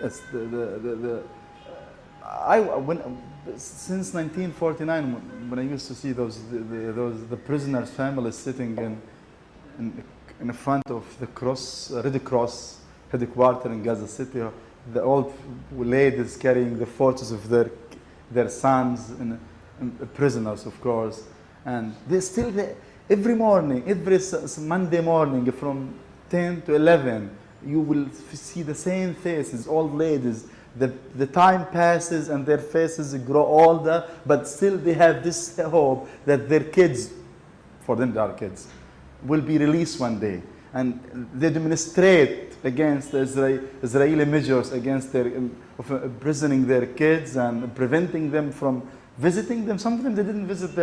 It's I when since 1949 when I used to see the prisoners' families sitting in in front of the Red Cross headquarters in Gaza City, the old ladies carrying the photos of their sons and prisoners, of course, and they still there every morning, every Monday morning from 10 to 11, you will see the same faces, old ladies. The time passes and their faces grow older, but still they have this hope that their kids, for them they are kids, will be released one day. And they demonstrate against the Israeli measures against of imprisoning their kids and preventing them from visiting them. Some of them, they didn't visit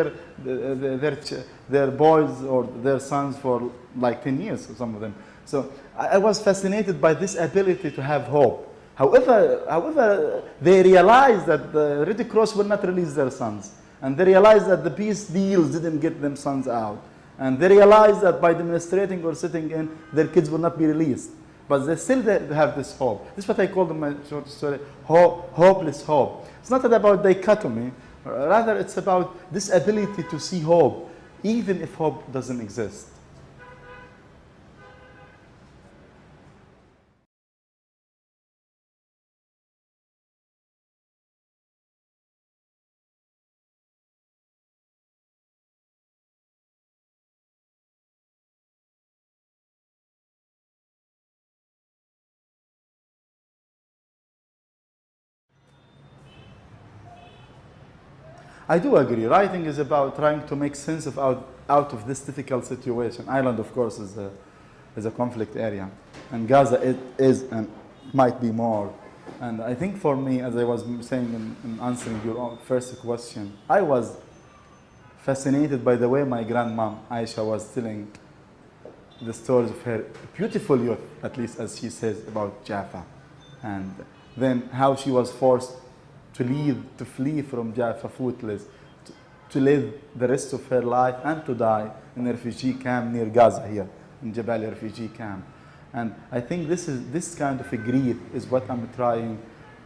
their boys or their sons for like 10 years, some of them. So I was fascinated by this ability to have hope. However, they realized that the Red Cross will not release their sons. And they realized that the peace deals didn't get them sons out. And they realized that by demonstrating or sitting in, their kids will not be released. But they still have this hope. This is what I call in my short story, hopeless hope. It's not about dichotomy. Rather, it's about this ability to see hope, even if hope doesn't exist. I do agree. Writing is about trying to make sense of out of this difficult situation. Ireland, of course, is a conflict area, and Gaza it is and might be more. And I think for me, as I was saying in answering your first question, I was fascinated by the way my grandmom Aisha was telling the stories of her beautiful youth, at least as she says about Jaffa, and then how she was forced to flee from Jaffa footless, to live the rest of her life and to die in a refugee camp near Gaza here, in Jabalia refugee camp. And I think this kind of a grief is what I'm trying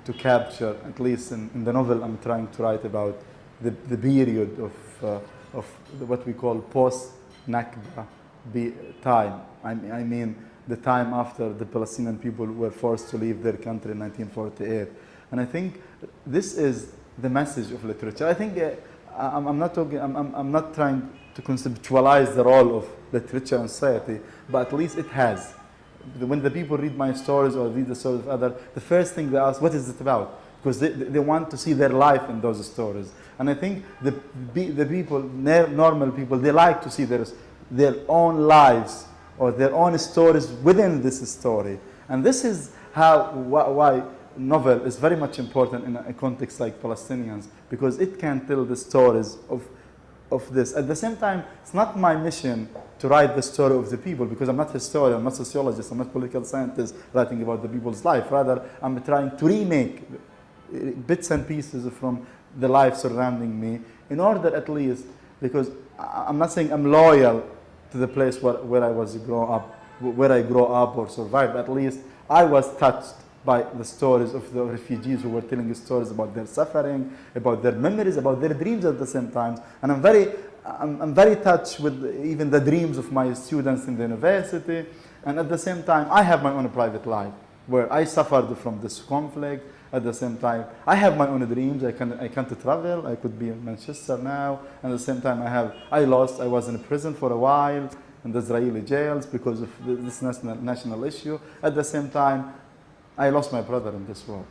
to capture, at least in the novel I'm trying to write about the period of what we call post-Nakba time. I mean the time after the Palestinian people were forced to leave their country in 1948. And I think this is the message of literature. I think I'm not trying to conceptualize the role of literature in society, but at least it has. When the people read my stories or read the stories of others, the first thing they ask, what is it about? Because they want to see their life in those stories. And I think the people, normal people, they like to see their own lives or their own stories within this story. And this is why novel is very much important in a context like Palestinians, because it can tell the stories of this. At the same time, it's not my mission to write the story of the people, because I'm not a historian, I'm not a sociologist, I'm not a political scientist writing about the people's life. Rather, I'm trying to remake bits and pieces from the life surrounding me in order at least, because I'm not saying I'm loyal to the place where I grew up or survived, but at least I was touched by the stories of the refugees who were telling stories about their suffering, about their memories, about their dreams at the same time. And I'm very touched with even the dreams of my students in the university. And at the same time, I have my own private life where I suffered from this conflict. At the same time, I have my own dreams. I can't travel. I could be in Manchester now. And at the same time, I was in prison for a while in the Israeli jails because of this national issue. At the same time, I lost my brother in this world.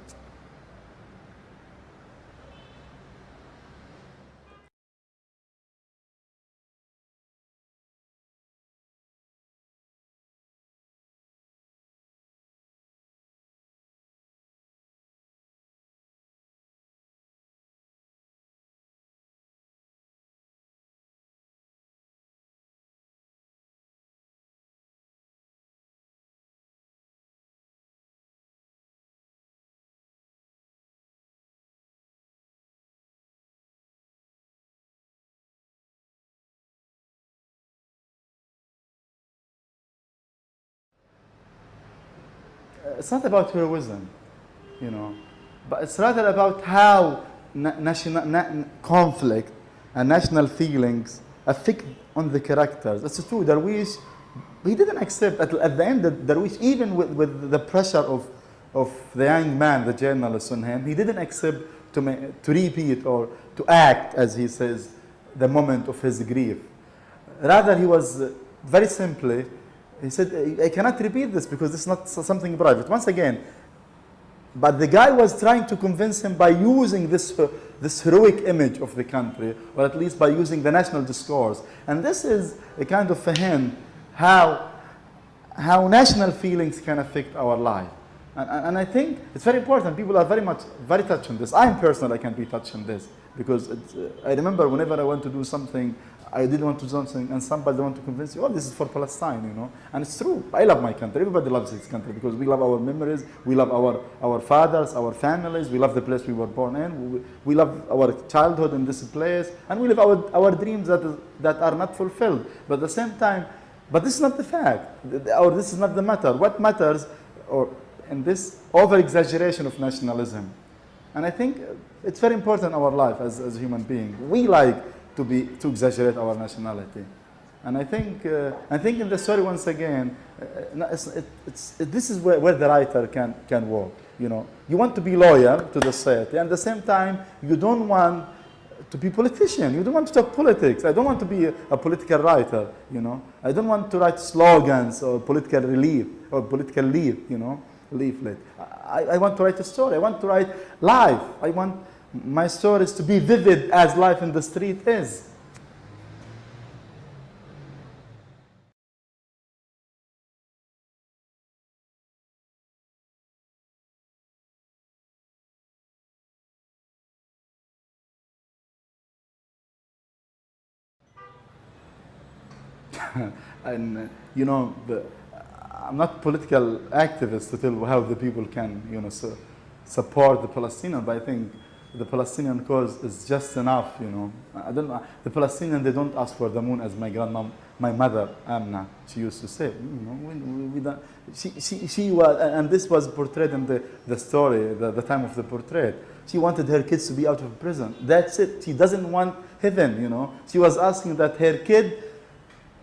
It's not about heroism. you know. But it's rather about how conflict and national feelings affect on the characters. It's true, Darwish, he didn't accept, at the end, that Darwish, even with the pressure of the young man, the journalist on him, he didn't accept to repeat or to act, as he says, the moment of his grief. Rather, he was very simply, he said, I cannot repeat this because this is not something private. Once again, but the guy was trying to convince him by using this heroic image of the country, or at least by using the national discourse. And this is a kind of a hint how national feelings can affect our life. And I think it's very important. People are very touched on this. I personally can be touched on this because I remember whenever I want to do something, I didn't want to do something, and somebody want to convince you, oh, this is for Palestine, you know. And it's true. I love my country. Everybody loves his country because we love our memories, we love our fathers, our families, we love the place we were born in, we love our childhood in this place, and we live our dreams that are not fulfilled. But at the same time, but this is not the fact, or this is not the matter. What matters, or in this over-exaggeration of nationalism. And I think it's very important in our life as human beings. We like to exaggerate our nationality. And I think in the story, once again, this is where the writer can work. You know, you want to be loyal to the society, and at the same time, you don't want to be politician. You don't want to talk politics. I don't want to be a political writer. You know, I don't want to write slogans or political relief or political leaflet. I want to write a story. I want to write life. I want my stories to be vivid as life in the street is. And you know, I'm not a political activist to tell how the people can, you know, support the Palestinian, but I think the Palestinian cause is just enough, you know. I don't know. The Palestinians, they don't ask for the moon, as my mother, Amna, she used to say. You know, we don't, she was, and this was portrayed in the story, the time of the portrait. She wanted her kids to be out of prison. That's it. She doesn't want heaven, you know. She was asking that her kid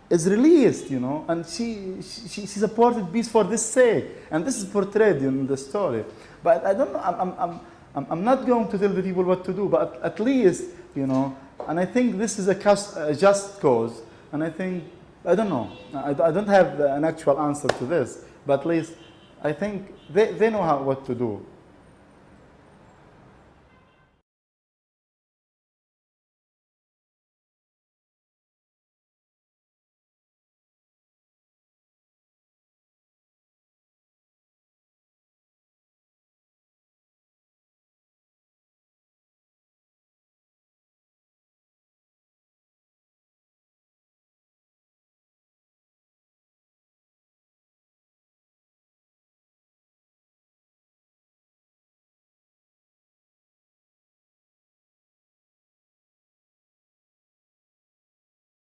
is released, you know, and she supported peace for this sake. And this is portrayed in the story. But I don't know, I'm not going to tell the people what to do, but at least, you know, and I think this is a just cause. And I think, I don't know, I don't have an actual answer to this, but at least I think they know what to do.